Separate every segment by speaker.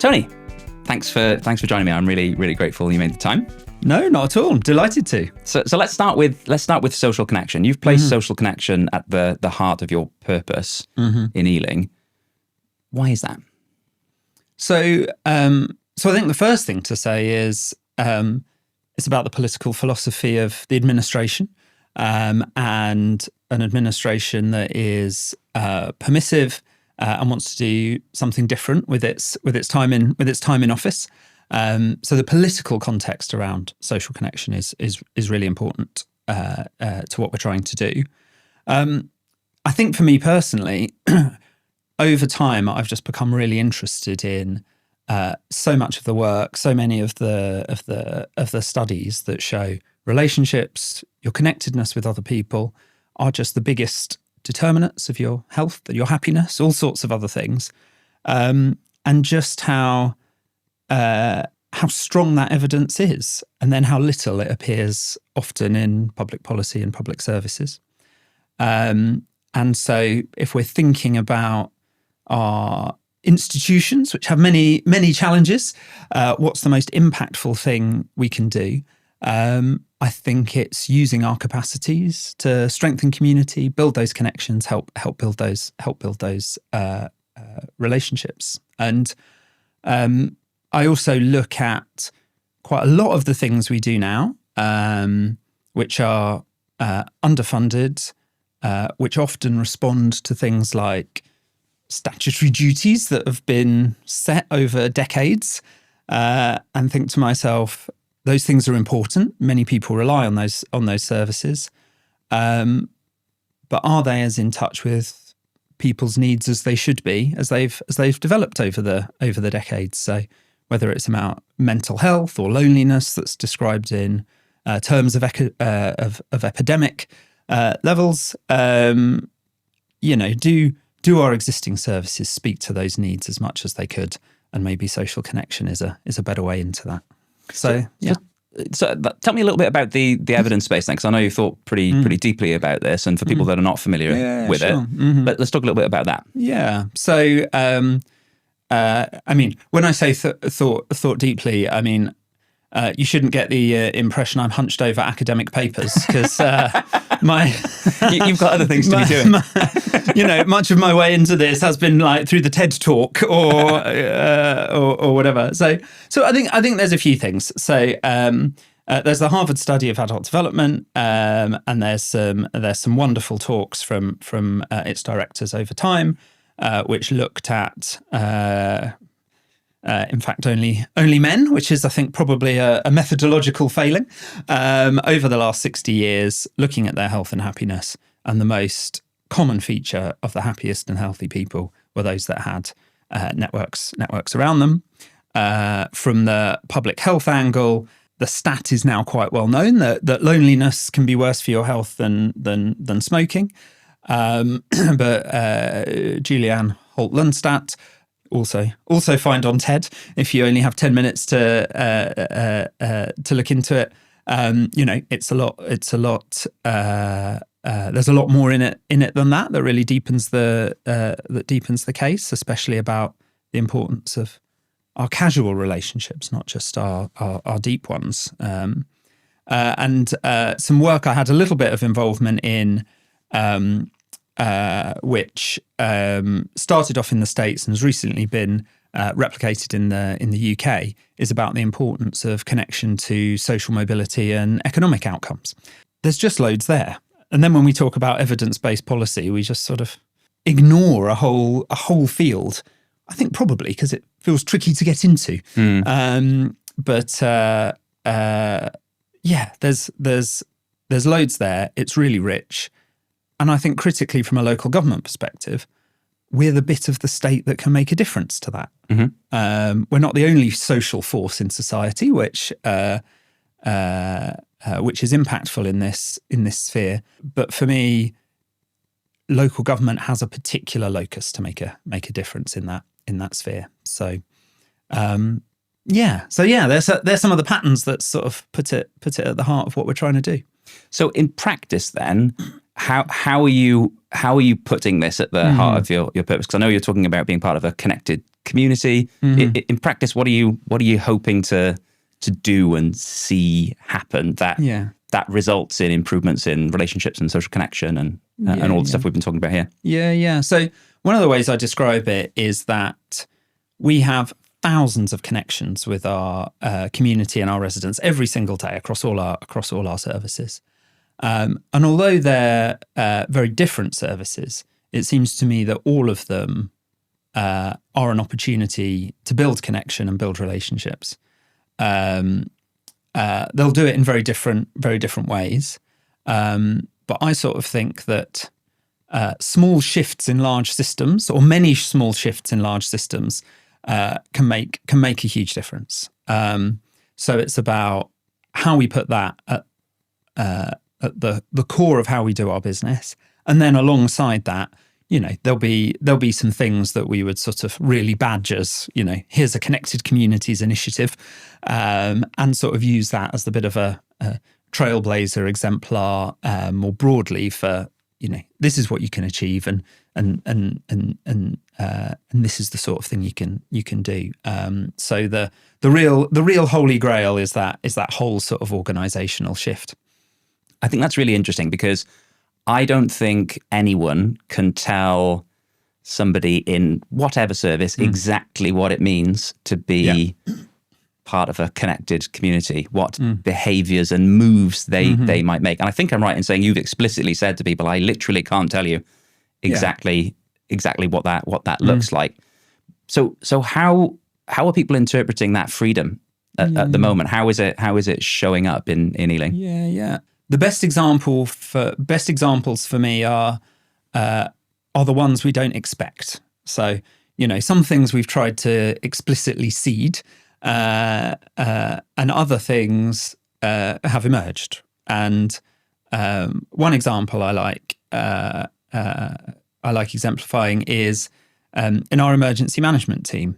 Speaker 1: Tony, thanks for joining me. I'm really, really grateful you made the time.
Speaker 2: No, not at all. I'm delighted to.
Speaker 1: So let's start with social connection. You've placed social connection at the heart of your purpose in Ealing. Why is that?
Speaker 2: So I think the first thing to say is it's about the political philosophy of the administration, and an administration that is permissive and wants to do something different with its time in office. So the political context around social connection is really important to what we're trying to do. I think for me personally, over time, I've just become really interested in so much of the work, so many of the studies that show relationships, your connectedness with other people, are just the biggest determinants of your health, your happiness, all sorts of other things, and just how strong that evidence is, and then how little it appears often in public policy and public services. And so, if we're thinking about our institutions, which have many, many challenges, what's the most impactful thing we can do? I think it's using our capacities to strengthen community, build those connections, help build those relationships. And I also look at quite a lot of the things we do now, which are underfunded, which often respond to things like statutory duties that have been set over decades, and think to myself, those things are important. Many people rely on those services, but are they as in touch with people's needs as they should be, as they've developed over the decades? So whether it's about mental health or loneliness that's described in terms of epidemic levels, do our existing services speak to those needs as much as they could? And maybe social connection is a better way into that. So
Speaker 1: tell me a little bit about the evidence base then, because I know you thought pretty deeply about this, and for people that are not familiar with it, but let's talk a little bit about that.
Speaker 2: Yeah. So, I mean, when I say thought deeply, I mean, you shouldn't get the impression I'm hunched over academic papers, because
Speaker 1: you've got other things to be doing.
Speaker 2: Much of my way into this has been like through the TED Talk or whatever. So I think there's a few things. So there's the Harvard study of adult development, and there's some wonderful talks from its directors over time, which looked at. In fact, only men, which is, I think, probably a methodological failing, over the last 60 years, looking at their health and happiness. And the most common feature of the happiest and healthy people were those that had networks around them. From the public health angle, the stat is now quite well known that loneliness can be worse for your health than smoking. But Julianne Holt-Lundstadt, also find on TED if you only have 10 minutes to look into it. It's a lot. There's a lot more in it than that really deepens the case, especially about the importance of our casual relationships, not just our deep ones. And some work I had a little bit of involvement in, which started off in the States and has recently been replicated in the UK, is about the importance of connection to social mobility and economic outcomes. There's just loads there. And then when we talk about evidence-based policy, we just sort of ignore a whole field. I think probably because it feels tricky to get into. There's loads there. It's really rich. And I think critically from a local government perspective, we're the bit of the state that can make a difference to that. We're not the only social force in society which is impactful in this sphere. But for me, local government has a particular locus to make a difference in that sphere. So there's some of the patterns that sort of put it at the heart of what we're trying to do.
Speaker 1: So in practice, then, how are you putting this at the heart of your purpose? Because I know you're talking about being part of a connected community. In practice, what are you hoping to do and see happen that results in improvements in relationships and social connection and all the stuff we've been talking about here?
Speaker 2: Yeah. So one of the ways I describe it is that we have thousands of connections with our community and our residents every single day across all our services. And although they're very different services, it seems to me that all of them are an opportunity to build connection and build relationships. They'll do it in very different ways. But I sort of think that small shifts in large systems, or many small shifts in large systems, can make a huge difference. So it's about how we put that at the core of how we do our business, and then alongside that, there'll be some things that we would sort of really badge as, here's a connected communities initiative, and sort of use that as the bit of a trailblazer exemplar more broadly for, this is what you can achieve, and this is the sort of thing you can do. So the real holy grail is that whole sort of organizational shift.
Speaker 1: I think that's really interesting, because I don't think anyone can tell somebody in whatever service exactly what it means to be part of a connected community, what behaviors and moves they might make. And I think I'm right in saying you've explicitly said to people, I literally can't tell you exactly what that looks like. So how are people interpreting that freedom at the moment? How is it showing up in Ealing?
Speaker 2: Yeah. The best examples for me are the ones we don't expect. So, some things we've tried to explicitly seed, and other things have emerged. And one example I like exemplifying is in our emergency management team.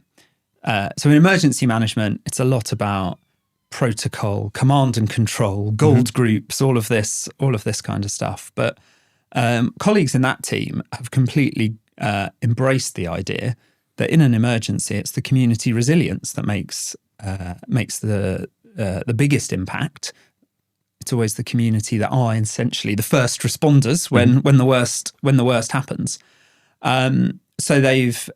Speaker 2: So in emergency management, it's a lot about protocol, command and control, gold groups, all of this kind of stuff. But colleagues in that team have completely embraced the idea that in an emergency, it's the community resilience that makes the biggest impact. It's always the community that are essentially the first responders when the worst happens. So they've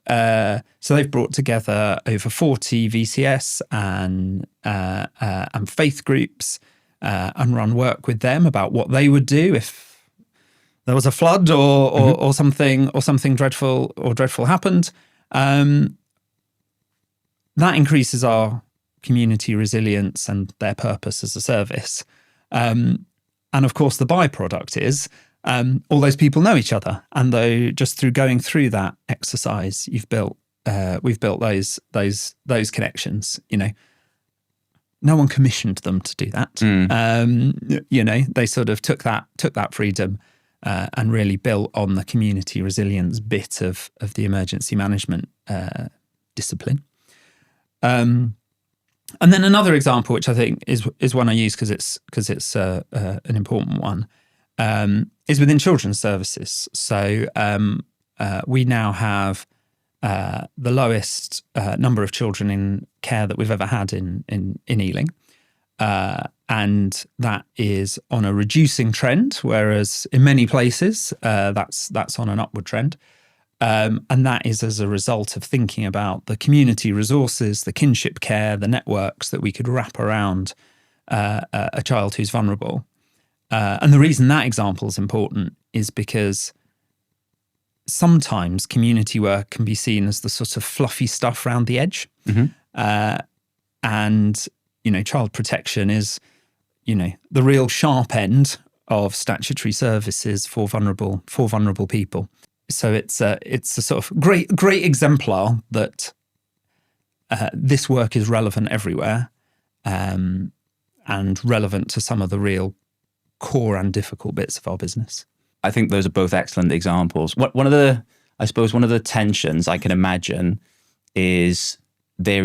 Speaker 2: brought together over 40 VCS and faith groups and run work with them about what they would do if there was a flood or something dreadful happened. That increases our community resilience and their purpose as a service. And of course, the byproduct is all those people know each other, and though just through going through that exercise, we've built those connections. No one commissioned them to do that. They sort of took that freedom and really built on the community resilience bit of the emergency management discipline. And then another example, which I think is one I use because it's an important one, is within children's services. So we now have the lowest number of children in care that we've ever had in Ealing. And that is on a reducing trend, whereas in many places that's on an upward trend. And that is as a result of thinking about the community resources, the kinship care, the networks that we could wrap around a child who's vulnerable. And the reason that example is important is because sometimes community work can be seen as the sort of fluffy stuff around the edge. And, child protection is, the real sharp end of statutory services for vulnerable people. So it's a sort of great exemplar that this work is relevant everywhere, and relevant to some of the real core and difficult bits of our business.
Speaker 1: I think those are both excellent examples. One of the tensions I can imagine is there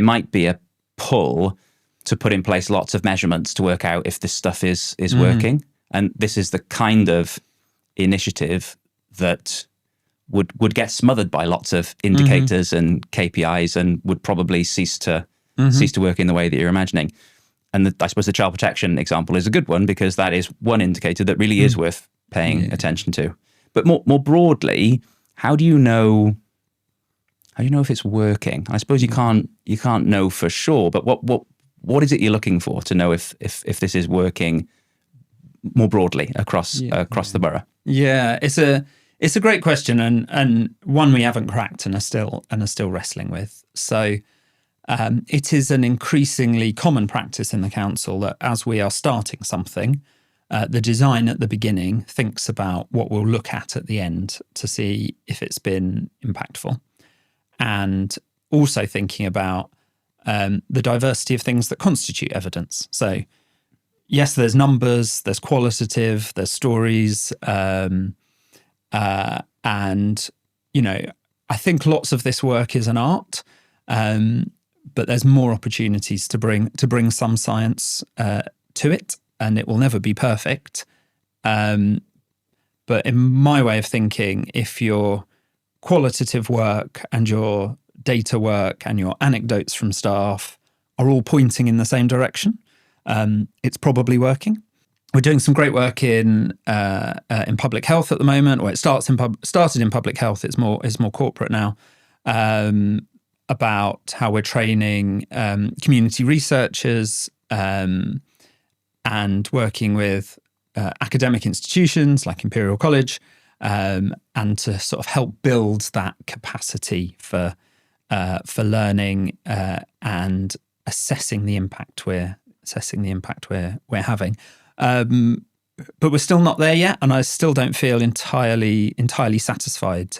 Speaker 1: might be a pull to put in place lots of measurements to work out if this stuff is working. And this is the kind of initiative that would get smothered by lots of indicators and KPIs and would probably cease to work in the way that you're imagining. And I suppose the child protection example is a good one, because that is one indicator that really is worth paying attention to. But more broadly, how do you know if it's working? I suppose you can't know for sure, but what is it you're looking for to know if this is working more broadly across the borough?
Speaker 2: Yeah, it's a great question, and one we haven't cracked and are still wrestling with. So it is an increasingly common practice in the council that as we are starting something, the design at the beginning thinks about what we'll look at the end to see if it's been impactful, and also thinking about the diversity of things that constitute evidence. So yes, there's numbers, there's qualitative, there's stories, and I think lots of this work is an art, but there's more opportunities to bring some science to it, and it will never be perfect. But in my way of thinking, if your qualitative work and your data work and your anecdotes from staff are all pointing in the same direction, it's probably working. We're doing some great work in public health at the moment, or it started in public health. It's more corporate now, about how we're training community researchers and working with academic institutions like Imperial College, and to sort of help build that capacity for learning and assessing the impact we're having. But we're still not there yet, and I still don't feel entirely satisfied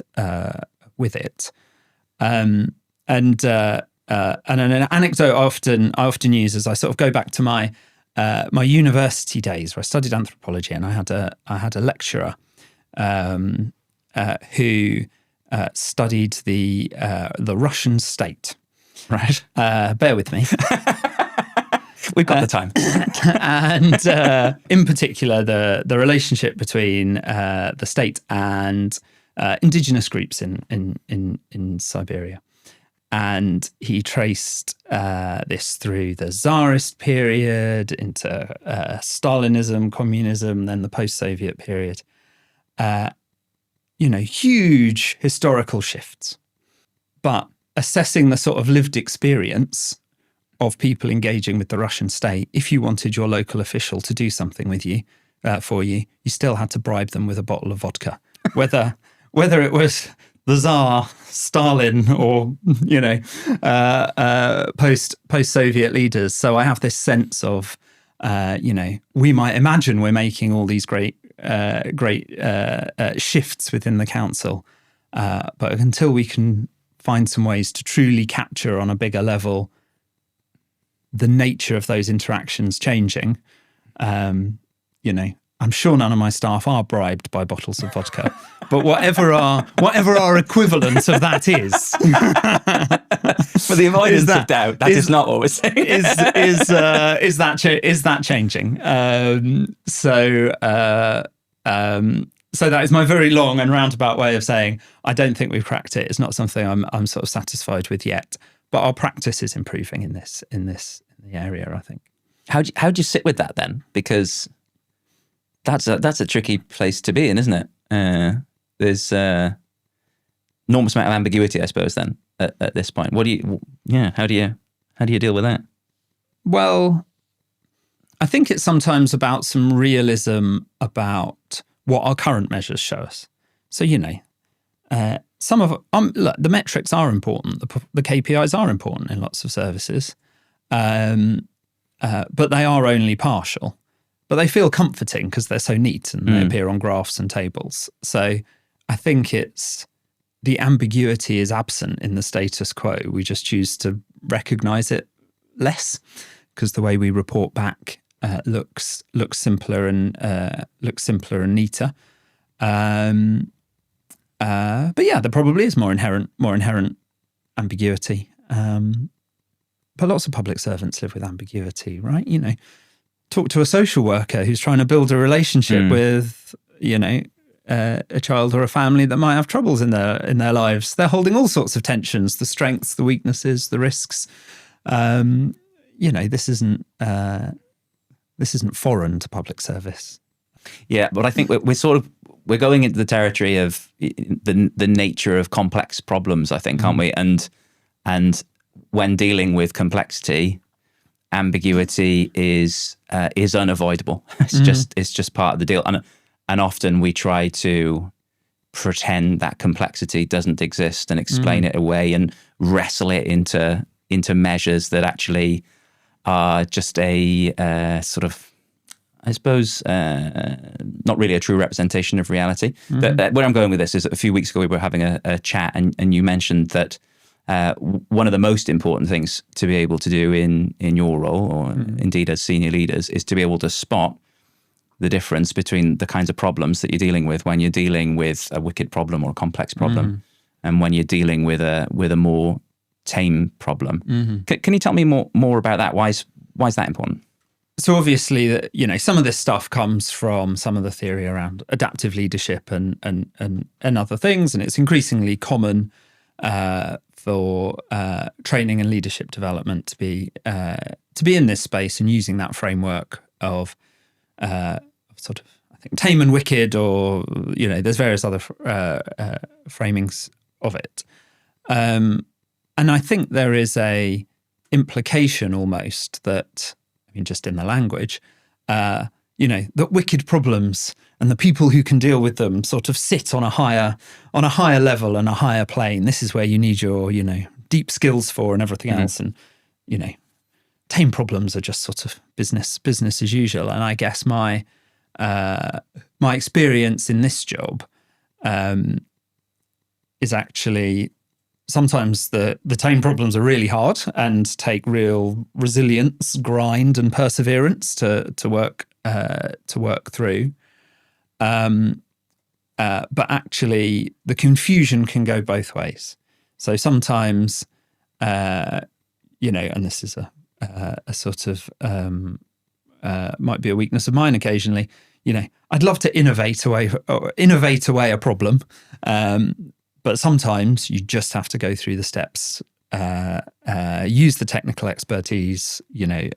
Speaker 2: with it. And an anecdote I often use is I sort of go back to my university days where I studied anthropology, and I had a lecturer who studied the Russian state.
Speaker 1: Right.
Speaker 2: Bear with me.
Speaker 1: We've got the time.
Speaker 2: And in particular, the relationship between the state and indigenous groups in Siberia. And he traced this through the Tsarist period into Stalinism, communism, then the post-Soviet period. Huge historical shifts. But assessing the sort of lived experience of people engaging with the Russian state, if you wanted your local official to do something with you, for you, you still had to bribe them with a bottle of vodka, whether it was the Tsar, Stalin, or post-Soviet leaders. So I have this sense of, we might imagine we're making all these great shifts within the council, but until we can find some ways to truly capture on a bigger level the nature of those interactions changing, I'm sure none of my staff are bribed by bottles of vodka, but whatever our equivalent of that is,
Speaker 1: for the avoidance of doubt, that is not what we're saying.
Speaker 2: is that changing? So that is my very long and roundabout way of saying I don't think we've cracked it. It's not something I'm sort of satisfied with yet, but our practice is improving in the area, I think.
Speaker 1: How do you sit with that then? Because that's a tricky place to be in, isn't it? There's enormous amount of ambiguity, I suppose. Then at this point, how do you deal with that? Well,
Speaker 2: I think it's sometimes about some realism about what our current measures show us. So some of look, the metrics are important. The KPIs are important in lots of services, but they are only partial. But they feel comforting because they're so neat and they appear on graphs and tables. So I think it's the ambiguity is absent in the status quo. We just choose to recognise it less because the way we report back looks simpler and neater. But yeah, there probably is more inherent ambiguity. But lots of public servants live with ambiguity, right? Talk to a social worker who's trying to build a relationship with, a child or a family that might have troubles in their lives. They're holding all sorts of tensions: the strengths, the weaknesses, the risks. This isn't foreign to public service.
Speaker 1: Yeah, but I think we're going into the territory of the nature of complex problems, I think, aren't we? And when dealing with complexity, ambiguity is unavoidable. It's just part of the deal. And often we try to pretend that complexity doesn't exist and explain it away and wrestle it into measures that actually are just a sort of, I suppose, not really a true representation of reality. Where I'm going with this is that a few weeks ago we were having a chat and you mentioned that one of the most important things to be able to do in your role, or indeed as senior leaders, is to be able to spot the difference between the kinds of problems that you're dealing with when you're dealing with a wicked problem or a complex problem and when you're dealing with a more tame problem. Can you tell me more about that? Why is that important?
Speaker 2: So obviously, some of this stuff comes from some of the theory around adaptive leadership and other things, and it's increasingly common for training and leadership development to be in this space and using that framework of sort of, I think, tame and wicked, or there's various other framings of it, and I think there is a implication almost that, just in the language, that wicked problems and the people who can deal with them sort of sit on a higher level and a higher plane. This is where you need your, deep skills for and everything else. And, tame problems are just sort of business as usual. And I guess my experience in this job is actually sometimes the tame problems are really hard and take real resilience, grind, and perseverance to work through. But actually, the confusion can go both ways. So sometimes, and this is a sort of might be a weakness of mine occasionally. I'd love to innovate away a problem. But sometimes you just have to go through the steps, use the technical expertise,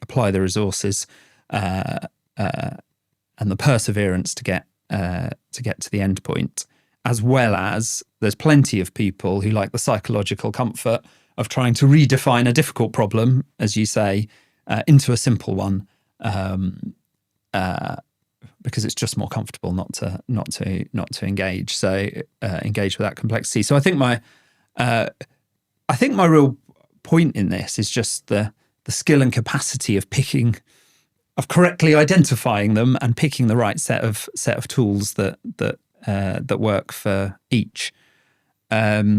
Speaker 2: apply the resources, and the perseverance to get to the end point. As well as there's plenty of people who like the psychological comfort of trying to redefine a difficult problem, as you say, into a simple one, because it's just more comfortable not to engage. So engage with that complexity. So I think my real point in this is just the skill and capacity of correctly identifying them and picking the right set of tools that work for each. I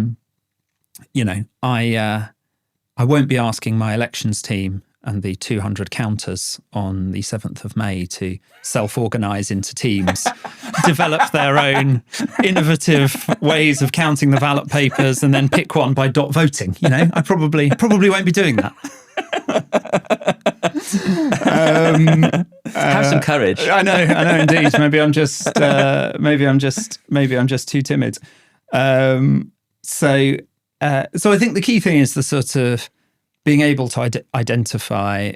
Speaker 2: won't be asking my elections team and the 200 counters on the 7th of May to self-organise into teams, develop their own innovative ways of counting the ballot papers and then pick one by dot voting. I probably won't be doing that.
Speaker 1: Have some courage.
Speaker 2: I know indeed. Maybe I'm just too timid. So I think the key thing is the sort of being able to identify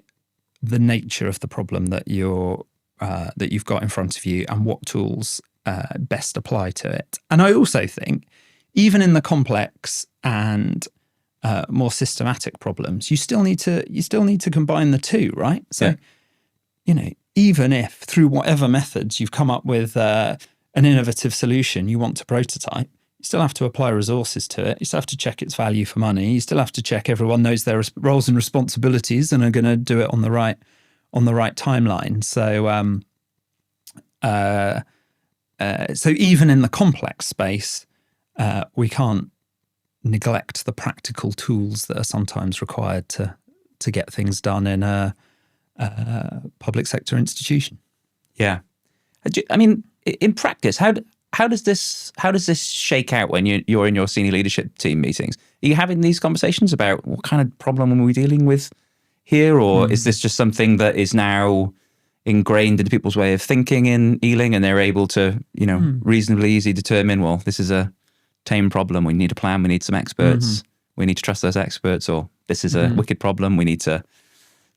Speaker 2: the nature of the problem that you've got in front of you and what tools best apply to it. And I also think, even in the complex and more systematic problems, you still need to combine the two, right? So, even if through whatever methods you've come up with an innovative solution you want to prototype, you still have to apply resources to it. You still have to check its value for money. You still have to check everyone knows their roles and responsibilities and are going to do it on the right timeline. So even in the complex space, we can't neglect the practical tools that are sometimes required to get things done in a public sector institution.
Speaker 1: Yeah, I mean, in practice, how does this shake out when you're in your senior leadership team meetings? Are you having these conversations about what kind of problem are we dealing with here, or is this just something that is now ingrained into people's way of thinking in Ealing, and they're able to, reasonably easily determine, well, this is a Tame problem. We need a plan. We need some experts. We need to trust those experts. Or this is a wicked problem. We need to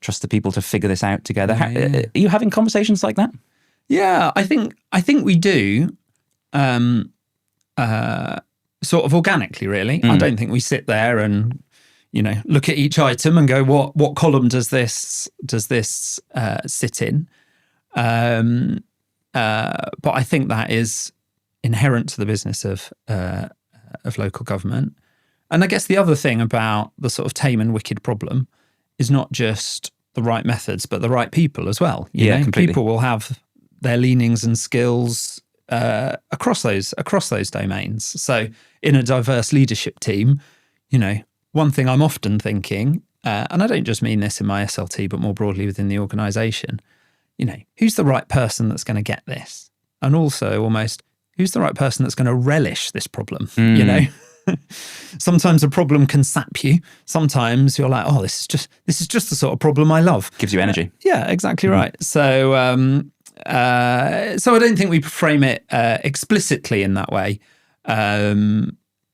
Speaker 1: trust the people to figure this out together. Are you having conversations like that?
Speaker 2: Yeah, I think we do, sort of organically, really. I don't think we sit there and look at each item and go, what column does this sit in? But I think that is inherent to the business of local government. And I guess the other thing about the sort of tame and wicked problem is not just the right methods, but the right people as well. You know?
Speaker 1: Completely.
Speaker 2: People will have their leanings and skills across those domains. So in a diverse leadership team, one thing I'm often thinking, and I don't just mean this in my SLT, but more broadly within the organisation, who's the right person that's going to get this? And also almost, who's the right person that's going to relish this problem? Sometimes a problem can sap you. Sometimes you're like, oh, this is just the sort of problem I love.
Speaker 1: Gives you energy.
Speaker 2: Yeah, exactly right. So I don't think we frame it explicitly in that way. But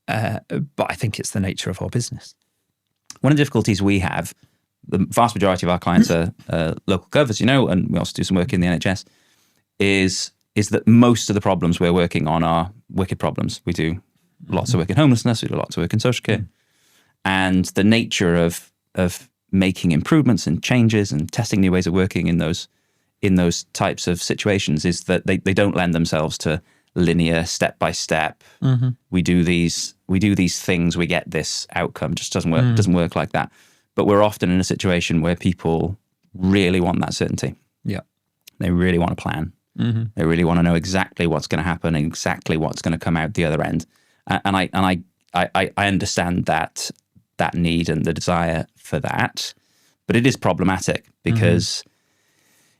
Speaker 2: I think it's the nature of our business.
Speaker 1: One of the difficulties we have, the vast majority of our clients are local governments, and we also do some work in the NHS, is that most of the problems we're working on are wicked problems. We do lots of work in homelessness, we do lots of work in social care. And the nature of making improvements and changes and testing new ways of working in those types of situations is that they don't lend themselves to linear, step by step. We do these things, we get this outcome. Just doesn't work. Doesn't work like that. But we're often in a situation where people really want that certainty.
Speaker 2: Yeah,
Speaker 1: they really want a plan. They really want to know exactly what's going to happen and exactly what's going to come out the other end. And I understand that need and the desire for that, but it is problematic because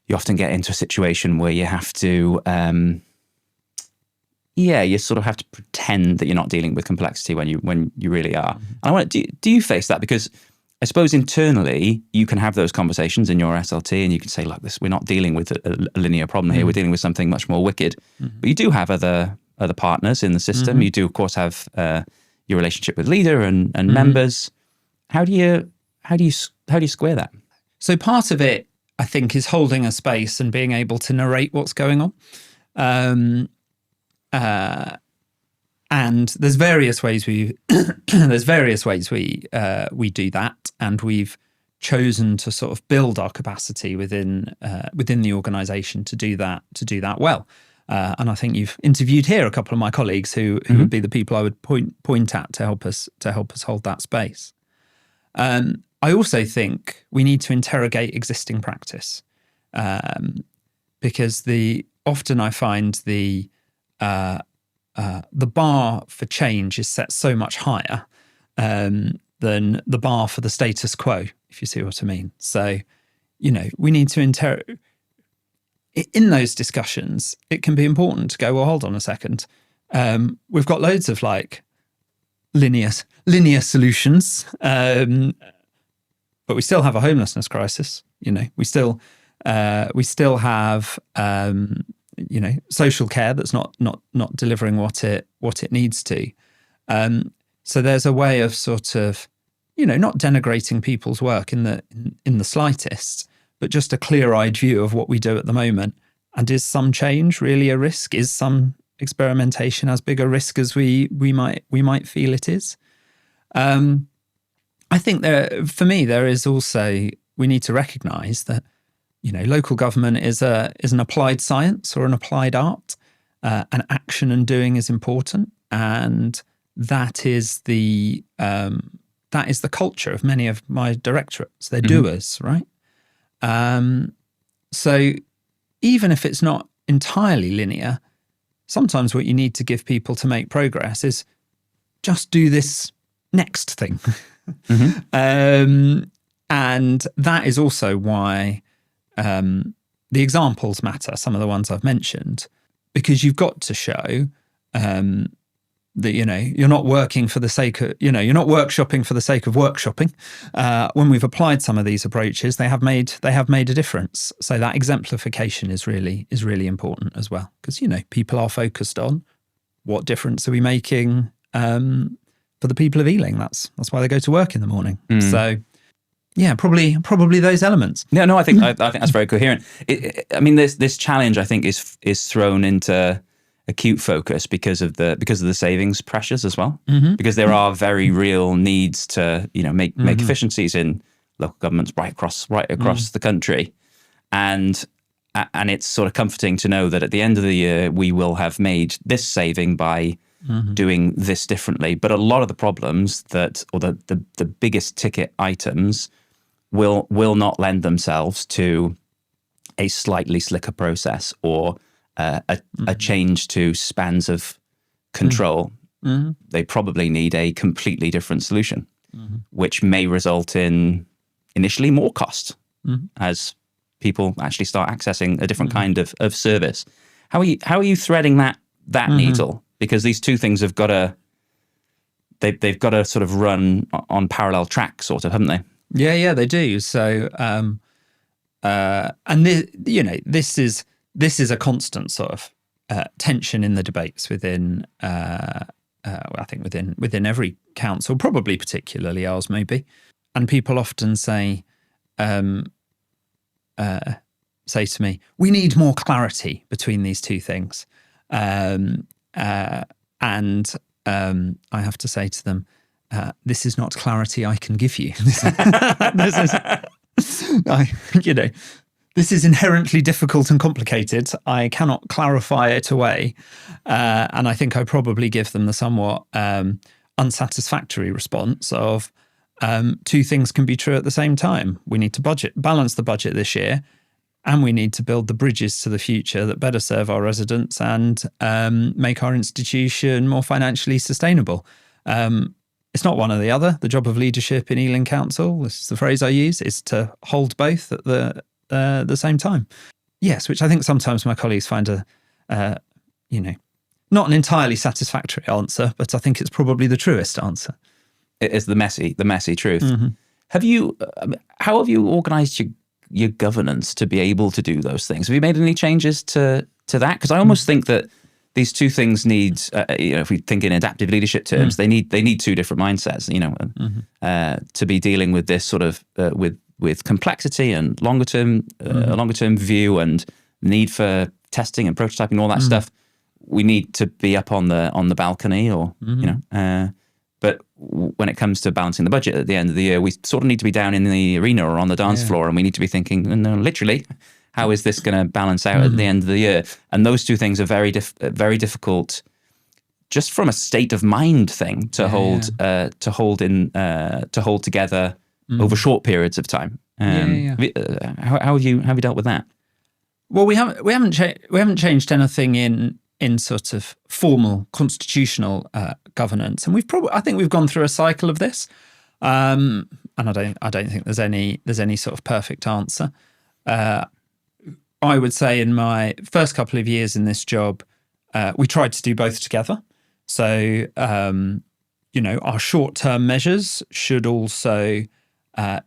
Speaker 1: you often get into a situation where you have to. You sort of have to pretend that you're not dealing with complexity when you really are. And do you face that? Because I suppose internally you can have those conversations in your SLT and you can say, look, we're not dealing with a linear problem here. We're dealing with something much more wicked. But you do have other partners in the system. You do, of course, have your relationship with leader and members. How do you square that?
Speaker 2: So part of it, I think, is holding a space and being able to narrate what's going on. And there's various ways we do that, and we've chosen to sort of build our capacity within the organisation to do that well. And I think you've interviewed here a couple of my colleagues who would be the people I would point at to help us hold that space. I also think we need to interrogate existing practice, because often I find the bar for change is set so much higher than the bar for the status quo, if you see what I mean. So, we need to in those discussions, it can be important to go, well, hold on a second. We've got loads of linear solutions, but we still have a homelessness crisis. We still have social care that's not delivering what it needs to. So there's a way of sort of not denigrating people's work in the slightest, but just a clear-eyed view of what we do at the moment. And is some change really a risk? Is some experimentation as big a risk as we might feel it is? I think for me there is also, we need to recognise that local government is an applied science or an applied art, and action and doing is important, and that is the culture of many of my directorates. They're doers, right? So even if it's not entirely linear, sometimes what you need to give people to make progress is just do this next thing. And that is also why the examples matter, some of the ones I've mentioned, because you've got to show that, you're not working for the sake of, you're not workshopping for the sake of workshopping. When we've applied some of these approaches, they have made a difference. So that exemplification is really important as well, because people are focused on what difference are we making for the people of Ealing. That's why they go to work in the morning. So yeah, probably those elements.
Speaker 1: Yeah, no, I think that's very coherent. This challenge, I think, is thrown into acute focus because of the savings pressures as well. Because there are very real needs to make efficiencies in local governments right across the country, and it's sort of comforting to know that at the end of the year we will have made this saving by doing this differently. But a lot of the problems the biggest ticket items will not lend themselves to a slightly slicker process or a change to spans of control. They probably need a completely different solution, which may result in initially more cost as people actually start accessing a different kind of service. How are you threading that needle? Because these two things have got to they've got to sort of run on parallel tracks, sort of, haven't they?
Speaker 2: Yeah, they do. So, and this is a constant sort of tension in the debates within, I think within every council, probably particularly ours, maybe. And people often say to me, "We need more clarity between these two things," and I have to say to them, this is not clarity I can give you. This is inherently difficult and complicated. I cannot clarify it away. And I think I probably give them the somewhat unsatisfactory response of two things can be true at the same time. We need to balance the budget this year, and we need to build the bridges to the future that better serve our residents and make our institution more financially sustainable. It's not one or the other. The job of leadership in Ealing Council, this is the phrase I use, is to hold both at the same time. Yes, which I think sometimes my colleagues find not an entirely satisfactory answer, but I think it's probably the truest answer.
Speaker 1: It is the messy truth. How have you organised your governance to be able to do those things? Have you made any changes to that? Because I almost think that these two things need, if we think in adaptive leadership terms, they need two different mindsets. To be dealing with this sort of with complexity and longer term view and need for testing and prototyping and all that stuff. We need to be up on the balcony, or but when it comes to balancing the budget at the end of the year, we sort of need to be down in the arena or on the dance floor, and we need to be thinking, no, literally, how is this going to balance out at the end of the year? And those two things are very difficult, just from a state of mind thing to hold together over short periods of time. How have you dealt with that?
Speaker 2: Well, we haven't changed anything in sort of formal constitutional governance, and I think we've gone through a cycle of this, and I don't think there's any sort of perfect answer. I would say in my first couple of years in this job, we tried to do both together. So, our short-term measures should also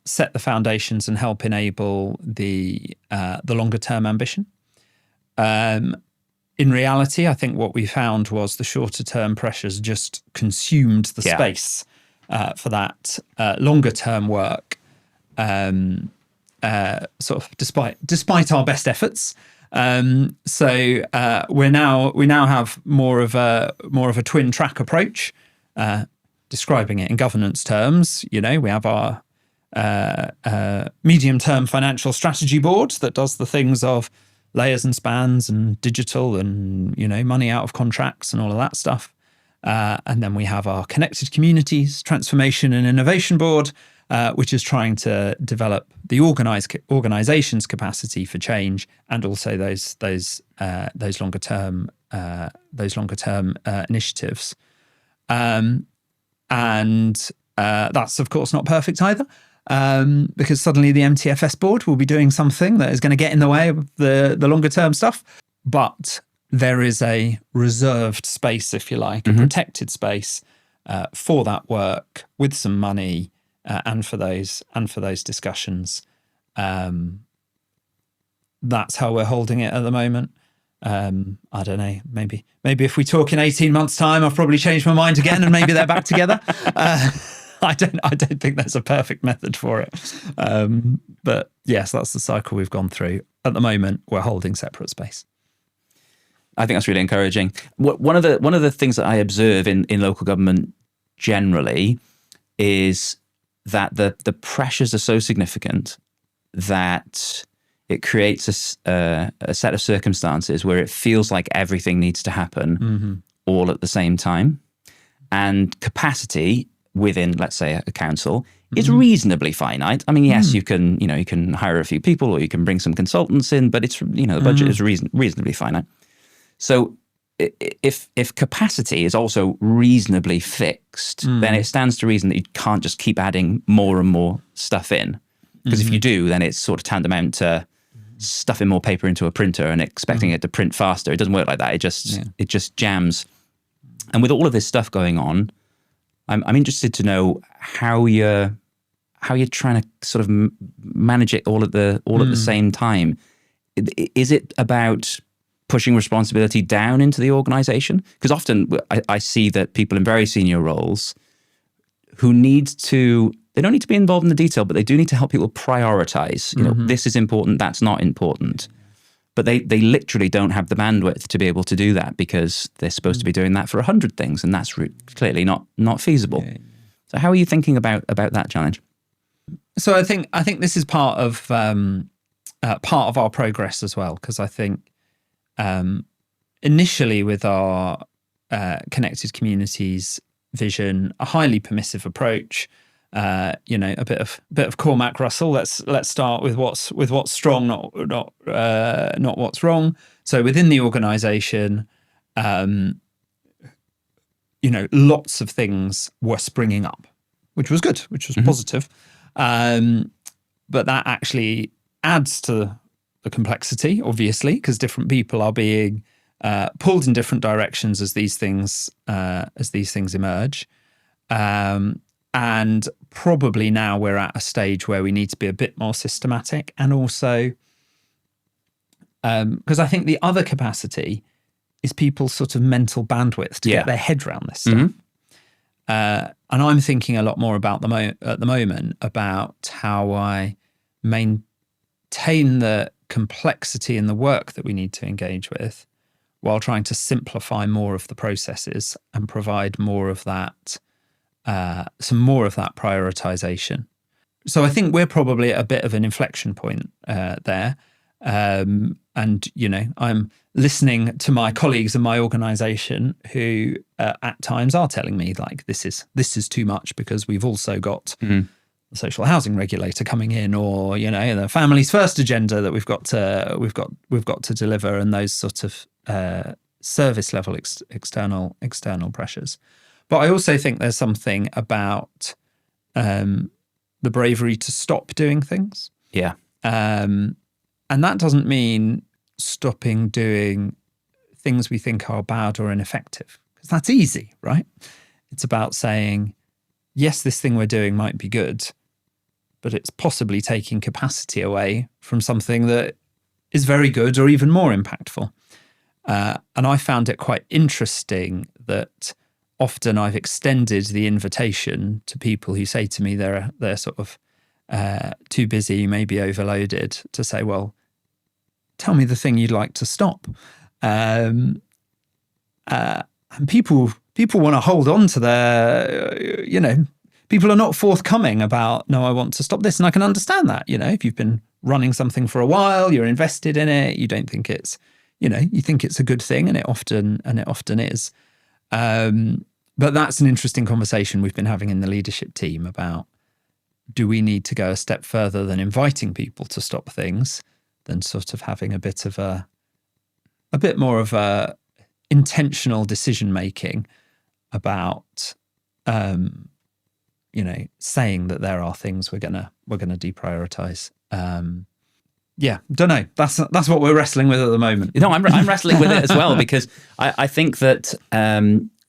Speaker 2: set the foundations and help enable the longer-term ambition. In reality, I think what we found was the shorter-term pressures just consumed the space for that longer-term work. Sort of despite our best efforts, so we now have more of a twin track approach. Describing it in governance terms, we have our medium term financial strategy board that does the things of layers and spans and digital and money out of contracts and all of that stuff, and then we have our connected communities transformation and innovation board, which is trying to develop the organization's capacity for change, and also those longer term initiatives. And that's of course not perfect either, because suddenly the MTFS board will be doing something that is going to get in the way of the longer term stuff. But there is a reserved space, if you like, a protected space for that work with some money and for those discussions. That's how we're holding it at the moment. I don't know. Maybe if we talk in 18 months' time, I've probably changed my mind again, and maybe they're back together. I don't think there's a perfect method for it. But yes, that's the cycle we've gone through. At the moment, we're holding separate space.
Speaker 1: I think that's really encouraging. One of the things that I observe in local government generally is that the pressures are so significant that it creates a set of circumstances where it feels like everything needs to happen all at the same time. And capacity within, let's say, a council is reasonably finite. I mean, yes, you can hire a few people or you can bring some consultants in, but it's, the budget is reasonably finite. So if capacity is also reasonably fixed, then it stands to reason that you can't just keep adding more and more stuff in. Because if you do, then it's sort of tantamount to stuffing more paper into a printer and expecting it to print faster. It doesn't work like that. It just jams. And with all of this stuff going on, I'm interested to know how you're trying to sort of manage it all at the same time. Is it about pushing responsibility down into the organization? Because often I see that people in very senior roles who they don't need to be involved in the detail, but they do need to help people prioritize. This is important, that's not important. But they literally don't have the bandwidth to be able to do that because they're supposed to be doing that for 100 things, and that's clearly not feasible. Yeah. So how are you thinking about that challenge?
Speaker 2: So I think this is part of our progress as well, because I think initially with our connected communities vision, a highly permissive approach. A bit of Cormac Russell. Let's start with what's strong, not what's wrong. So within the organisation, lots of things were springing up, which was good, which was positive. But that actually adds to the complexity, obviously, because different people are being pulled in different directions as these things emerge. And probably now we're at a stage where we need to be a bit more systematic, and also because I think the other capacity is people's sort of mental bandwidth to get their head around this stuff. And I'm thinking a lot more about at the moment about how I maintain the complexity in the work that we need to engage with, while trying to simplify more of the processes and provide more of that. Some more of that prioritization. So I think we're probably at a bit of an inflection point there. And, I'm listening to my colleagues in my organization who at times are telling me like, this is too much because we've also got the social housing regulator coming in, or, the families first agenda that we've got to deliver, and those sort of service level external pressures. But I also think there's something about the bravery to stop doing things.
Speaker 1: Yeah.
Speaker 2: And that doesn't mean stopping doing things we think are bad or ineffective, because that's easy, right? It's about saying, yes, this thing we're doing might be good, but it's possibly taking capacity away from something that is very good or even more impactful. And I found it quite interesting that often I've extended the invitation to people who say to me they're sort of too busy, maybe overloaded, to say, well, tell me the thing you'd like to stop. And people want to hold on to their, people are not forthcoming about, no, I want to stop this. And I can understand that, if you've been running something for a while, you're invested in it, you don't think it's, you think it's a good thing, and it often is. But that's an interesting conversation we've been having in the leadership team about, do we need to go a step further than inviting people to stop things, than sort of having a bit more of a intentional decision making about, saying that there are things we're gonna deprioritize. Yeah, don't know. That's what we're wrestling with at the moment.
Speaker 1: No, I'm wrestling with it as well, because I think that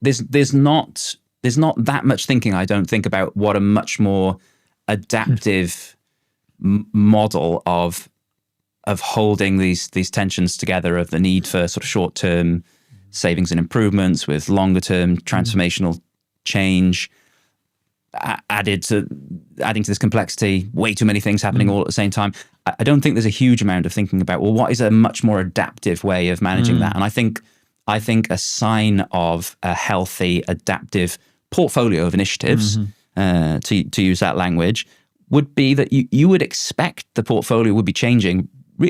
Speaker 1: there's not that much thinking, I don't think, about what a much more adaptive model of holding these tensions together, of the need for sort of short-term savings and improvements with longer-term transformational change, adding to this complexity, way too many things happening all at the same time. I don't think there's a huge amount of thinking about, well, what is a much more adaptive way of managing that? And I think a sign of a healthy, adaptive portfolio of initiatives, to use that language, would be that you would expect the portfolio would be changing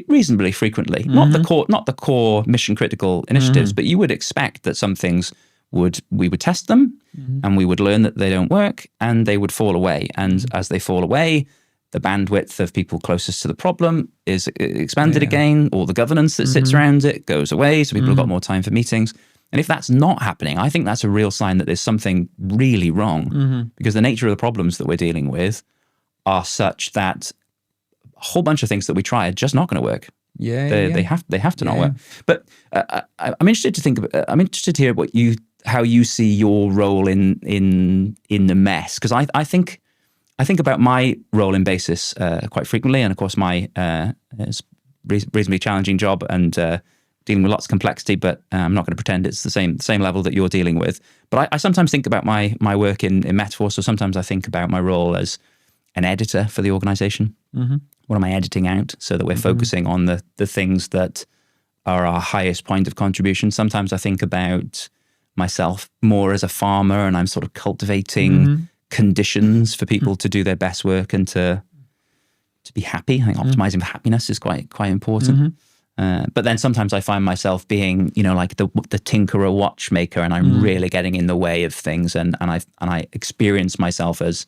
Speaker 1: reasonably frequently. Not the core mission critical initiatives, but you would expect that some things we would test them, and we would learn that they don't work, and they would fall away. And as they fall away, the bandwidth of people closest to the problem is expanded again. All the governance that sits around it goes away, so people have got more time for meetings. And if that's not happening, I think that's a real sign that there's something really wrong, because the nature of the problems that we're dealing with are such that a whole bunch of things that we try are just not going to work. They have to not work. But I'm interested to hear how you see your role in the mess, because I think about my role in Basis quite frequently, and of course my reasonably challenging job and dealing with lots of complexity. But I'm not going to pretend it's the same level that you're dealing with. But I sometimes think about my work in Metaphor. So sometimes I think about my role as an editor for the organization. What am I editing out so that we're focusing on the things that are our highest point of contribution? Sometimes I think about myself more as a farmer, and I'm sort of cultivating conditions for people to do their best work and to be happy. I think optimizing for happiness is quite important. But then sometimes I find myself being, like the tinkerer watchmaker, and I'm really getting in the way of things, and I experience myself as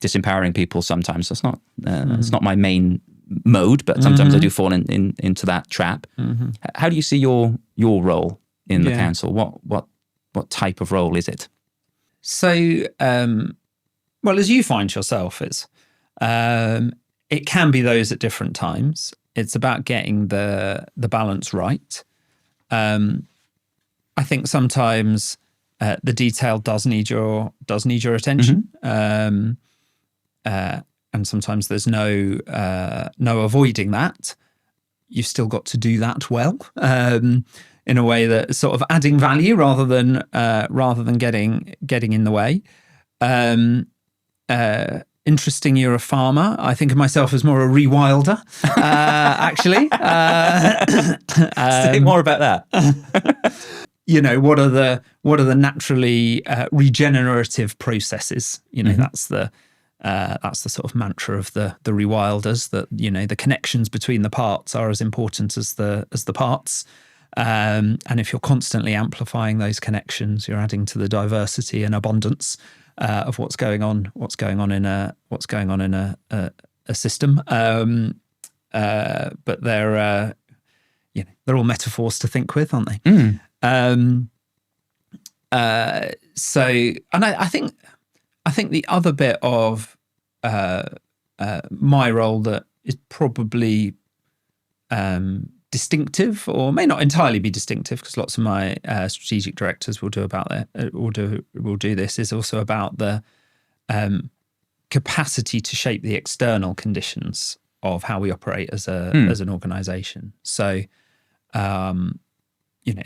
Speaker 1: disempowering people sometimes. That's not it's not my main mode, but sometimes I do fall into that trap. How do you see your role in the council? What type of role is it?
Speaker 2: So, well, as you find yourself, it can be those at different times. It's about getting the balance right. I think sometimes the detail does need your attention. And sometimes there's no avoiding that. You've still got to do that well, in a way that's sort of adding value rather than getting in the way. Interesting, you're a farmer. I think of myself as more a rewilder, actually.
Speaker 1: Say more about that.
Speaker 2: What are the naturally regenerative processes? That's the sort of mantra of the rewilders, that the connections between the parts are as important as the parts, and if you're constantly amplifying those connections, you're adding to the diversity and abundance of what's going on in a system. But they're all metaphors to think with, aren't they? So, and I think the other bit of my role that is probably distinctive, or may not entirely be distinctive, because lots of my strategic directors will do this, is also about the capacity to shape the external conditions of how we operate as an organisation. So,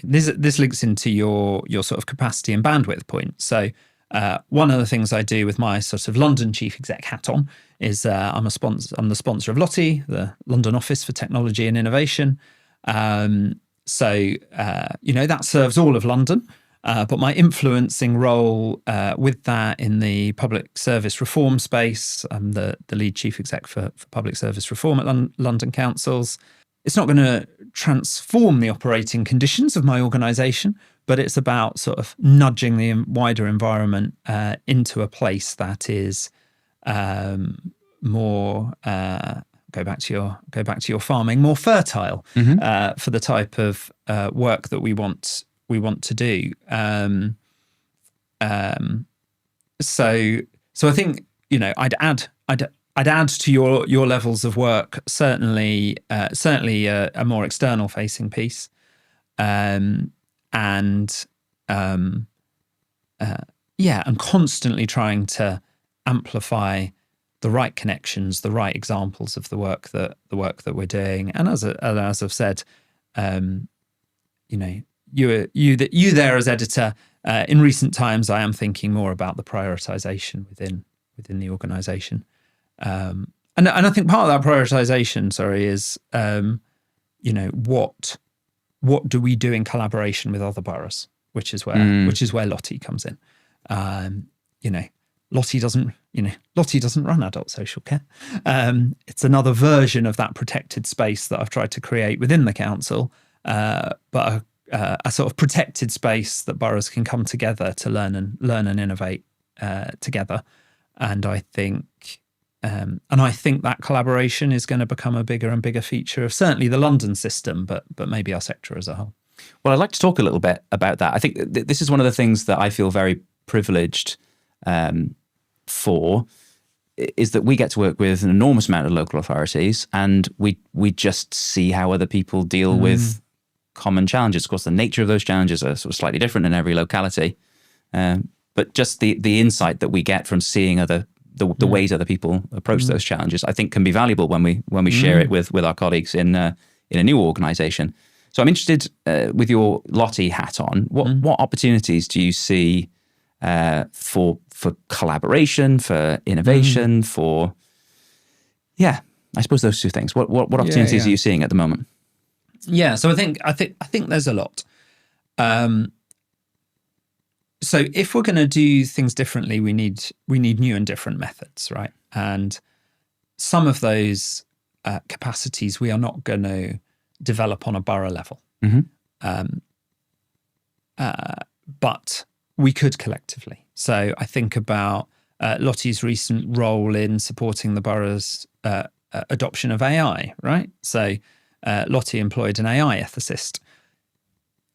Speaker 2: this links into your sort of capacity and bandwidth point. So, one of the things I do with my sort of London chief exec hat on is I'm the sponsor of LOTI, the London Office for Technology and Innovation. So that serves all of London, but my influencing role with that in the public service reform space, I'm the lead chief exec for public service reform at London councils. It's not going to transform the operating conditions of my organisation, but it's about sort of nudging the wider environment into a place that is more. Go back to your farming, more fertile for the type of work that we want to do. So I think I'd I'd add to your levels of work certainly a more external facing piece, and constantly trying to amplify the right connections, the right examples of the work that we're doing. And as I've said, you there as editor, in recent times, I am thinking more about the prioritization within the organization. And I think part of that prioritization, is, what do we do in collaboration with other boroughs, which is where LOTI comes in. LOTI doesn't run adult social care. It's another version of that protected space that I've tried to create within the council, but a sort of protected space that boroughs can come together to learn and innovate together. And I think that collaboration is going to become a bigger and bigger feature of certainly the London system, but maybe our sector as a whole.
Speaker 1: Well, I'd like to talk a little bit about that. I think this is one of the things that I feel very privileged for, is that we get to work with an enormous amount of local authorities, and we just see how other people deal with common challenges. Of course, the nature of those challenges are sort of slightly different in every locality, but just the insight that we get from seeing the ways other people approach those challenges, I think, can be valuable when we share it with our colleagues in a new organisation. So I'm interested, with your LOTI hat on, what opportunities do you see for collaboration, for innovation, for I suppose those two things. What opportunities are you seeing at the moment?
Speaker 2: Yeah, so I think there's a lot. So if we're going to do things differently, we need new and different methods, right? And some of those capacities we are not going to develop on a borough level, but we could collectively. So I think about LOTI's recent role in supporting the borough's adoption of AI, right? So LOTI employed an AI ethicist.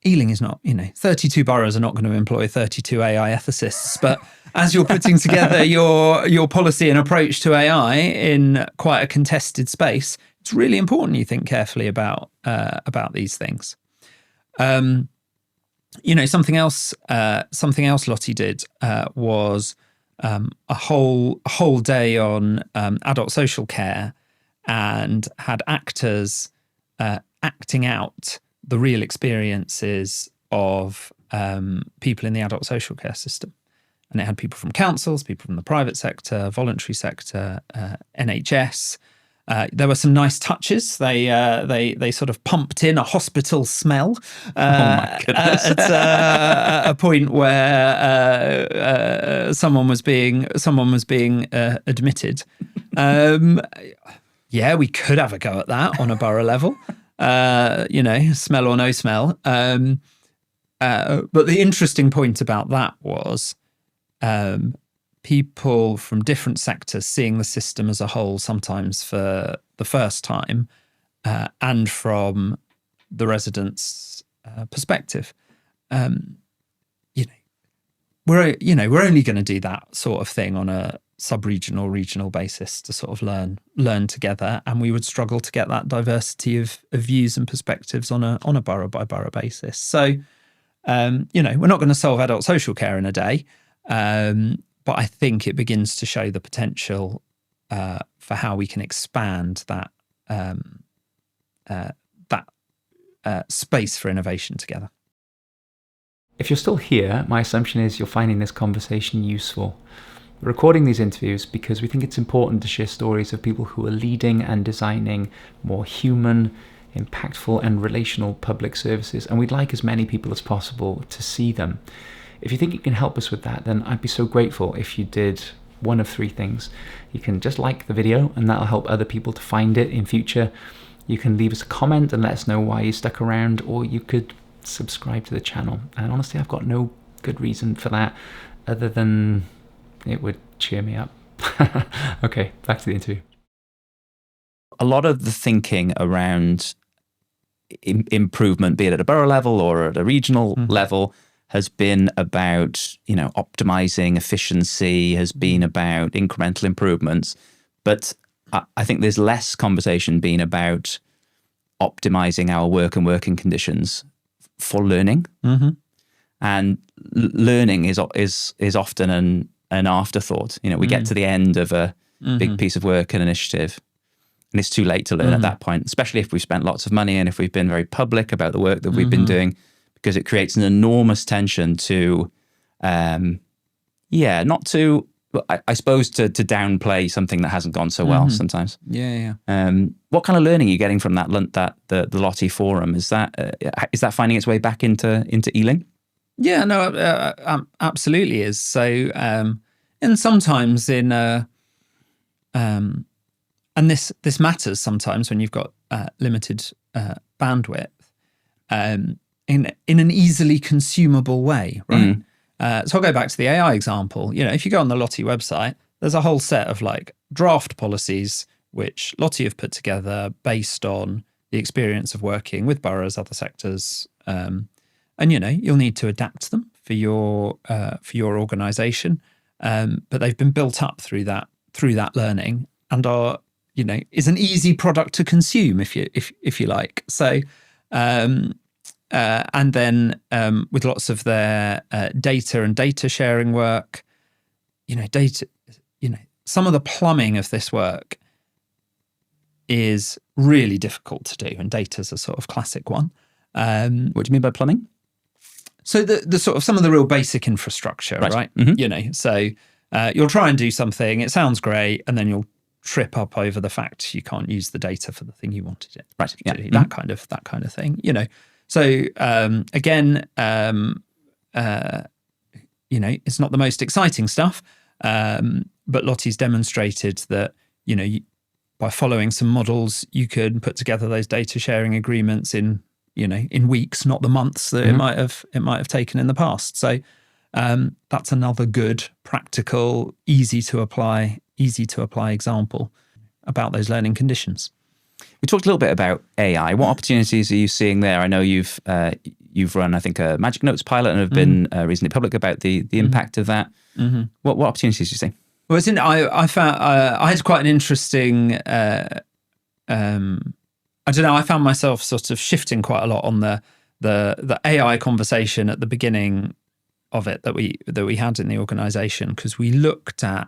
Speaker 2: Ealing is not, 32 boroughs are not going to employ 32 AI ethicists, but as you're putting together your policy and approach to AI in quite a contested space, it's really important you think carefully about these things. Something else LOTI did was a whole day on adult social care, and had actors acting out the real experiences of people in the adult social care system. And it had people from councils, people from the private sector, voluntary sector, NHS. There were some nice touches. They sort of pumped in a hospital smell at a point where someone was being admitted. We could have a go at that on a borough level. Smell or no smell. But the interesting point about that was people from different sectors seeing the system as a whole, sometimes for the first time, and from the residents' perspective. We're only going to do that sort of thing on a sub-regional, regional basis to sort of learn together, and we would struggle to get that diversity of views and perspectives on a borough by borough basis. So, we're not going to solve adult social care in a day, but I think it begins to show the potential for how we can expand that space for innovation together.
Speaker 3: If you're still here, my assumption is you're finding this conversation useful. We're recording these interviews because we think it's important to share stories of people who are leading and designing more human, impactful and relational public services, and we'd like as many people as possible to see them. If you think you can help us with that, then I'd be so grateful if you did one of three things. You can just like the video, and that'll help other people to find it in future. You can leave us a comment and let us know why you stuck around, or you could subscribe to the channel. And honestly, I've got no good reason for that other than it would cheer me up. Okay, back to the interview.
Speaker 1: A lot of the thinking around improvement, be it at a borough level or at a regional level, has been about, optimizing efficiency, has been about incremental improvements. But I think there's less conversation being about optimizing our work and working conditions for learning. And learning is often an afterthought. We get to the end of a big piece of work and initiative, and it's too late to learn at that point, especially if we've spent lots of money and if we've been very public about the work that we've been doing, because it creates an enormous tension to, not to, I suppose, to downplay something that hasn't gone so well sometimes.
Speaker 2: Yeah.
Speaker 1: What kind of learning are you getting from the LOTI forum? Is that finding its way back into Ealing?
Speaker 2: Yeah, no, absolutely is. So, and sometimes and this matters sometimes when you've got limited bandwidth, in an easily consumable way, right? So I'll go back to the AI example. If you go on the LOTI website, there's a whole set of like draft policies which LOTI have put together based on the experience of working with boroughs, other sectors, and you'll need to adapt them for your organisation, but they've been built up through that learning and are is an easy product to consume if you like. So. And then with lots of their data and data sharing work, some of the plumbing of this work is really difficult to do, and data's a sort of classic one.
Speaker 1: What do you mean by plumbing?
Speaker 2: So the sort of some of the real basic infrastructure, right? So you'll try and do something, it sounds great, and then you'll trip up over the fact you can't use the data for the thing you wanted it.
Speaker 1: Right. Yeah.
Speaker 2: That kind of thing. So again, it's not the most exciting stuff, but LOTI's demonstrated that by following some models, you could put together those data sharing agreements in weeks, not the months that it might have taken in the past. So that's another good, practical, easy to apply example about those learning conditions.
Speaker 1: We talked a little bit about AI. What opportunities are you seeing there? I know you've run, I think, a Magic Notes pilot and have been reasonably public about the impact of that. What opportunities do you see?
Speaker 2: Well, I found I had quite an interesting. I don't know. I found myself sort of shifting quite a lot on the AI conversation at the beginning of it that we had in the organisation, because we looked at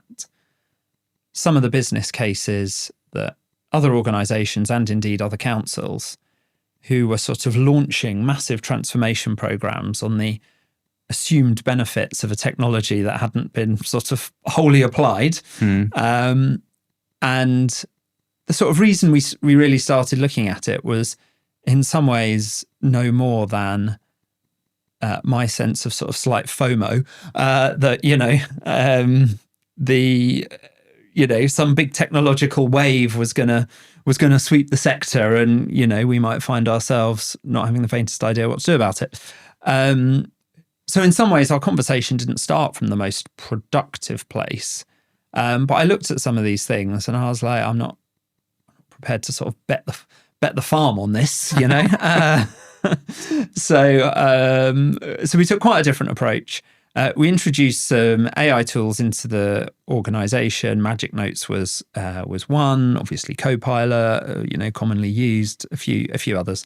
Speaker 2: some of the business cases that other organisations and indeed other councils who were sort of launching massive transformation programs on the assumed benefits of a technology that hadn't been sort of wholly applied. And the sort of reason we really started looking at it was in some ways no more than my sense of sort of slight FOMO that some big technological wave was gonna sweep the sector, and we might find ourselves not having the faintest idea what to do about it. So in some ways, our conversation didn't start from the most productive place. But I looked at some of these things and I was like, I'm not prepared to sort of bet the farm on this, So we took quite a different approach. We introduced some AI tools into the organisation. Magic Notes was one, obviously Copilot, commonly used, a few others,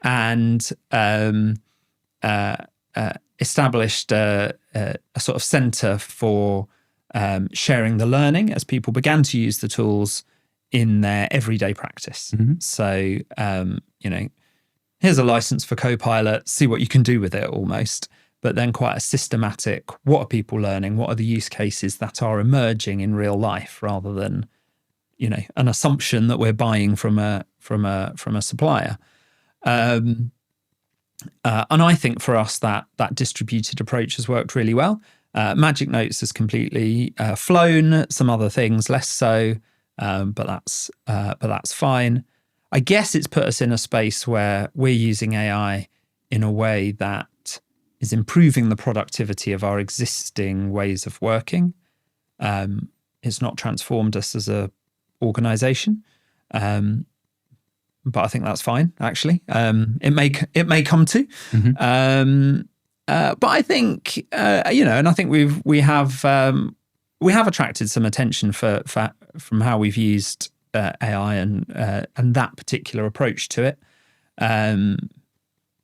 Speaker 2: and established a sort of centre for sharing the learning as people began to use the tools in their everyday practice. So, here's a license for Copilot, see what you can do with it almost. But then quite a systematic, what are people learning? What are the use cases that are emerging in real life, rather than, an assumption that we're buying from a supplier. And I think for us that distributed approach has worked really well. Magic Notes has completely flown. Some other things less so, but that's fine. I guess it's put us in a space where we're using AI in a way that is improving the productivity of our existing ways of working. It's not transformed us as a organisation, but I think that's fine. Actually, it may come to. But I think and I think we have attracted some attention for from how we've used AI and that particular approach to it.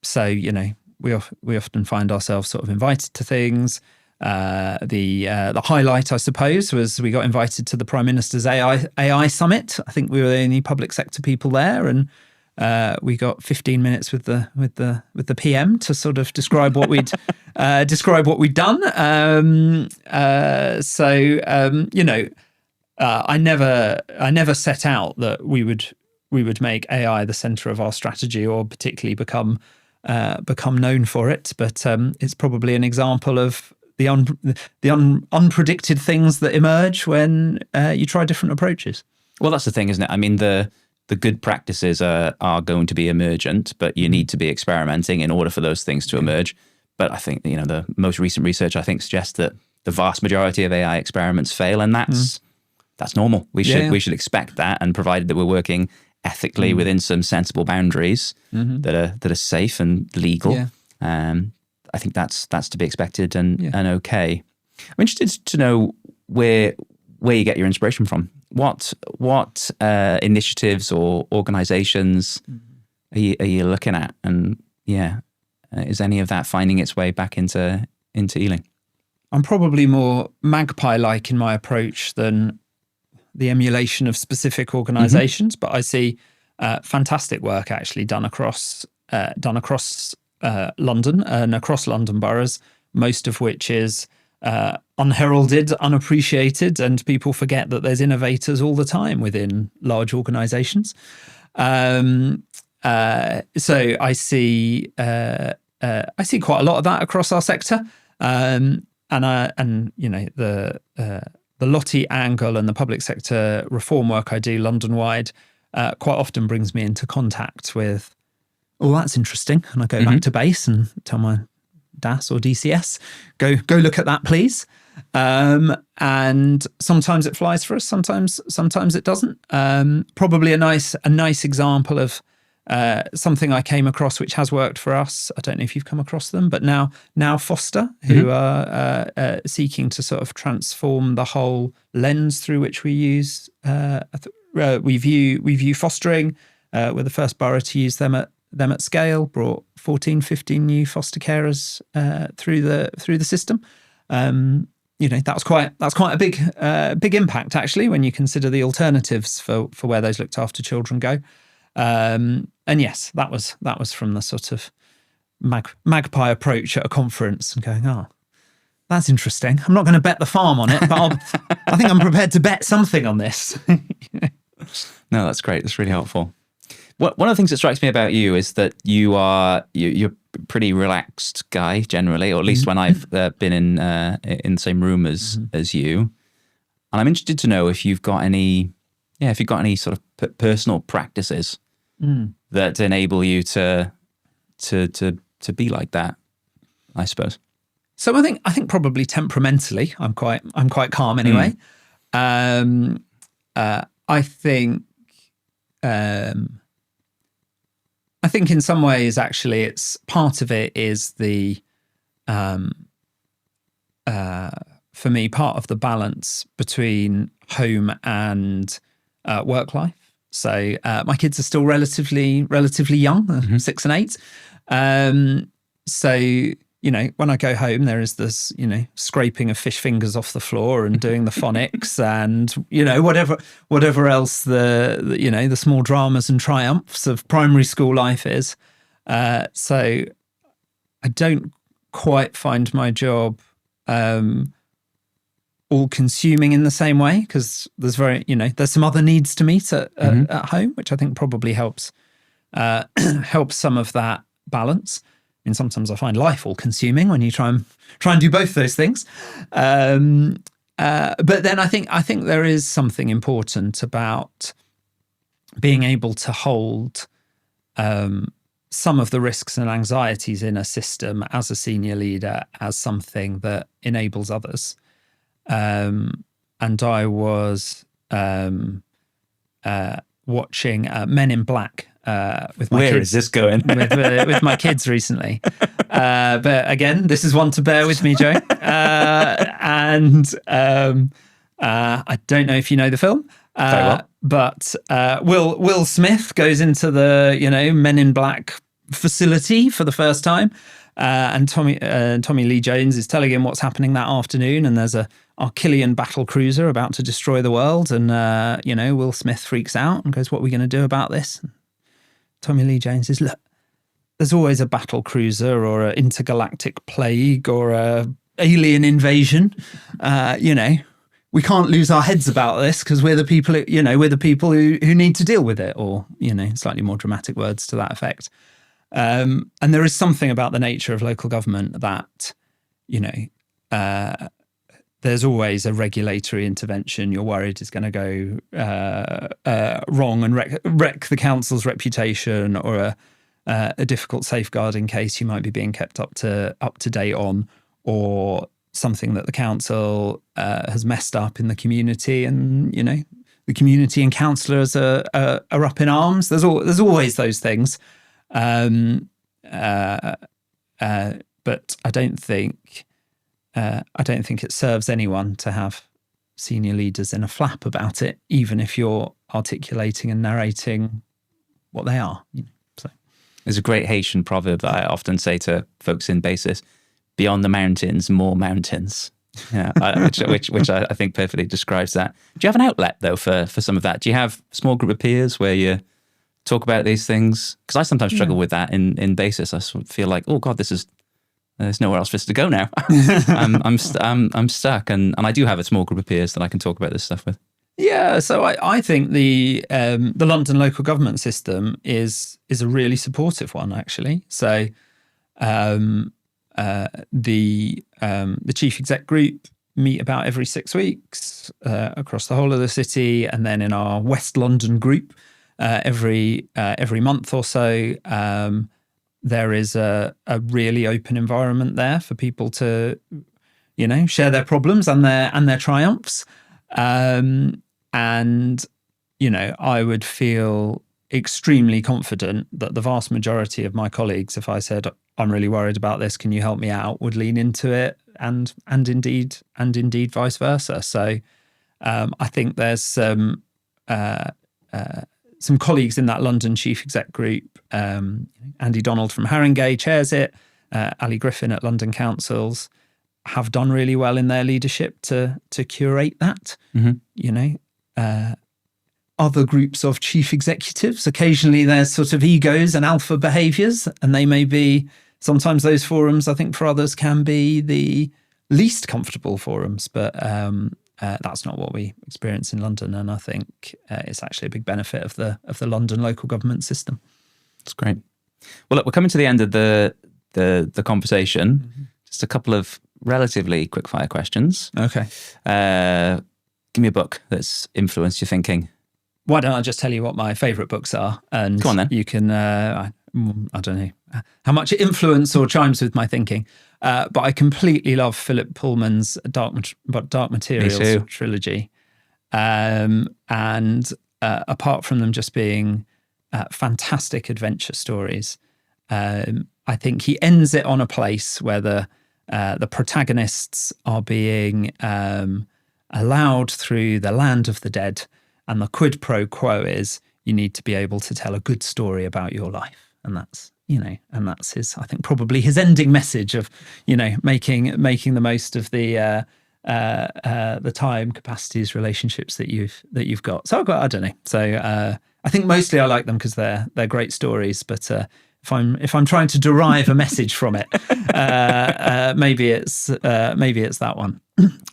Speaker 2: So we often find ourselves sort of invited to things. The highlight, I suppose, was we got invited to the Prime Minister's AI Summit. I think we were the only public sector people there, and we got 15 minutes with the PM to sort of describe what we'd done. I never set out that we would make AI the center of our strategy or particularly become known for it. But it's probably an example of the unpredicted things that emerge when you try different approaches.
Speaker 1: Well, that's the thing, isn't it? I mean, the good practices are going to be emergent, but you need to be experimenting in order for those things to emerge. But I think, the most recent research, I think, suggests that the vast majority of AI experiments fail, and that's normal. We should expect that, and provided that we're working ethically within some sensible boundaries that are safe and legal, I think that's to be expected and okay. I'm interested to know where you get your inspiration from. What initiatives or organizations are you looking at? And is any of that finding its way back into Ealing?
Speaker 2: I'm probably more magpie-like in my approach than the emulation of specific organizations, but I see fantastic work actually done across London and across London boroughs, most of which is unheralded, unappreciated, and people forget that there's innovators all the time within large organizations. So I see quite a lot of that across our sector, the LOTI angle and the public sector reform work I do London-wide quite often brings me into contact with, that's interesting. And I go back to base and tell my DAS or DCS, go look at that, please. And sometimes it flies for us, sometimes it doesn't. Probably a nice example of something I came across which has worked for us. I don't know if you've come across them, but now Foster, who are seeking to sort of transform the whole lens through which we view fostering. We're the first borough to use them at scale. Brought 14, 15 new foster carers through the system. That's quite a big impact actually when you consider the alternatives for where those looked after children go. And yes, that was from the sort of magpie approach at a conference and going, that's interesting. I'm not going to bet the farm on it, but I think I'm prepared to bet something on this.
Speaker 1: No, that's great. That's really helpful. One of the things that strikes me about you is that you're a pretty relaxed guy generally, or at least when I've been in the same room as you. And I'm interested to know if you've got any sort of personal practices that enable you to be like that, I suppose.
Speaker 2: So I think probably temperamentally, I'm quite calm anyway. I think in some ways, actually, it's part of it is the, for me, part of the balance between home and work life. So my kids are still relatively young, 6 and 8. So when I go home, there is this, scraping of fish fingers off the floor and doing the phonics and, whatever else the small dramas and triumphs of primary school life is. So I don't quite find my job all consuming in the same way, because there's there's some other needs to meet at home, which I think probably helps some of that balance. I mean, sometimes I find life all consuming when you try and do both those things. But then I think there is something important about being able to hold some of the risks and anxieties in a system as a senior leader as something that enables others. And I was watching Men in Black with my kids.
Speaker 1: Where is this going?
Speaker 2: with my kids recently. But again, this is one to bear with me, Joe. And I don't know if you know the film.
Speaker 1: Very well.
Speaker 2: But Will Smith goes into the Men in Black facility for the first time, and Tommy Lee Jones is telling him what's happening that afternoon, and there's a Archillian battle cruiser about to destroy the world, and Will Smith freaks out and goes, "What are we going to do about this?" And Tommy Lee Jones says, "Look, there's always a battle cruiser or an intergalactic plague or a alien invasion. We can't lose our heads about this because we're the people, who need to deal with it," or, slightly more dramatic words to that effect. And there is something about the nature of local government that, there's always a regulatory intervention you're worried is going to go wrong and wreck the council's reputation, or a difficult safeguarding case you might be being kept up to date on, or something that the council has messed up in the community, and the community and councillors are up in arms. There's always those things, but I don't think it serves anyone to have senior leaders in a flap about it, even if you're articulating and narrating what they are. So
Speaker 1: there's a great Haitian proverb that I often say to folks in basis: beyond the mountains, more mountains. Which I think perfectly describes that. Do you have an outlet though for some of that? Do you have a small group of peers where you talk about these things? Because I sometimes struggle with that in basis. I sort of feel like, oh God, there's nowhere else for us to go now. I'm stuck, and I do have a small group of peers that I can talk about this stuff with.
Speaker 2: Yeah, so I think the London local government system is a really supportive one, actually. So the chief exec group meet about every 6 weeks across the whole of the city, and then in our West London group every month or so. There is a really open environment there for people to, share their problems and their triumphs. And I would feel extremely confident that the vast majority of my colleagues, if I said, "I'm really worried about this, can you help me out?" would lean into it, and indeed vice versa. So I think there's some colleagues in that London chief exec group. Andy Donald from Haringey chairs it. Ali Griffin at London Councils have done really well in their leadership to curate that. Mm-hmm. Other groups of chief executives, occasionally there's sort of egos and alpha behaviours, and they may be, sometimes those forums, I think for others, can be the least comfortable forums, but that's not what we experience in London, and I think it's actually a big benefit of the London local government system.
Speaker 1: That's great. Well, look, we're coming to the end of the conversation. Mm-hmm. Just a couple of relatively quick-fire questions.
Speaker 2: Okay.
Speaker 1: Give me a book that's influenced your thinking.
Speaker 2: Why don't I just tell you what my favourite books are, and
Speaker 1: go on then.
Speaker 2: You can, I don't know how much it influences or chimes with my thinking, but I completely love Philip Pullman's Dark Materials trilogy. And apart from them just being fantastic adventure stories, I think he ends it on a place where the protagonists are being allowed through the land of the dead, and the quid pro quo is you need to be able to tell a good story about your life, and that's his, I think, probably his ending message of making the most of the time, capacities, relationships that you've got. So I don't know. So I think mostly I like them because they're great stories, but if I'm trying to derive a message from it, maybe it's that one.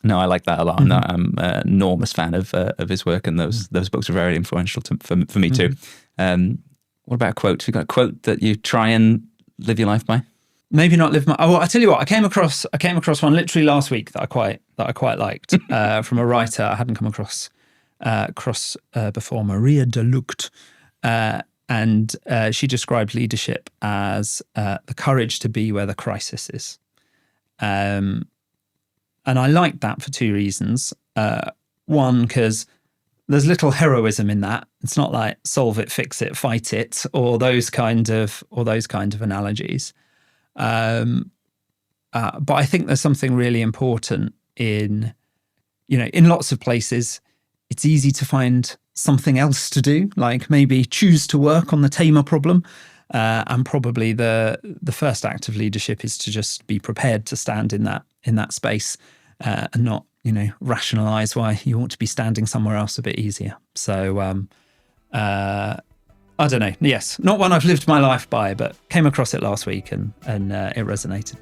Speaker 1: No, I like that a lot. Mm-hmm. I'm an enormous fan of his work, and those books are very influential for me too. Mm-hmm. What about a quote? Have you got a quote that you try and live your life by?
Speaker 2: Maybe not live my. Oh, well, I tell you what, I came across one literally last week that I quite liked from a writer I hadn't come across before, Maria de Lucht. And she described leadership as the courage to be where the crisis is. And I liked that for two reasons. One, because there's little heroism in that. It's not like solve it, fix it, fight it, or those kind of analogies. But I think there's something really important in, in lots of places, it's easy to find something else to do, like maybe choose to work on the Tame problem. And probably the first act of leadership is to just be prepared to stand in that space and not, rationalize why you ought to be standing somewhere else a bit easier. So I don't know. Yes, not one I've lived my life by, but came across it last week and it resonated.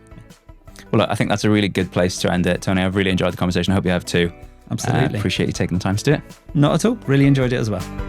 Speaker 1: Well, I think that's a really good place to end it, Tony. I've really enjoyed the conversation. I hope you have too.
Speaker 2: Absolutely.
Speaker 1: Appreciate you taking the time to do it.
Speaker 2: Not at all. Really enjoyed it as well.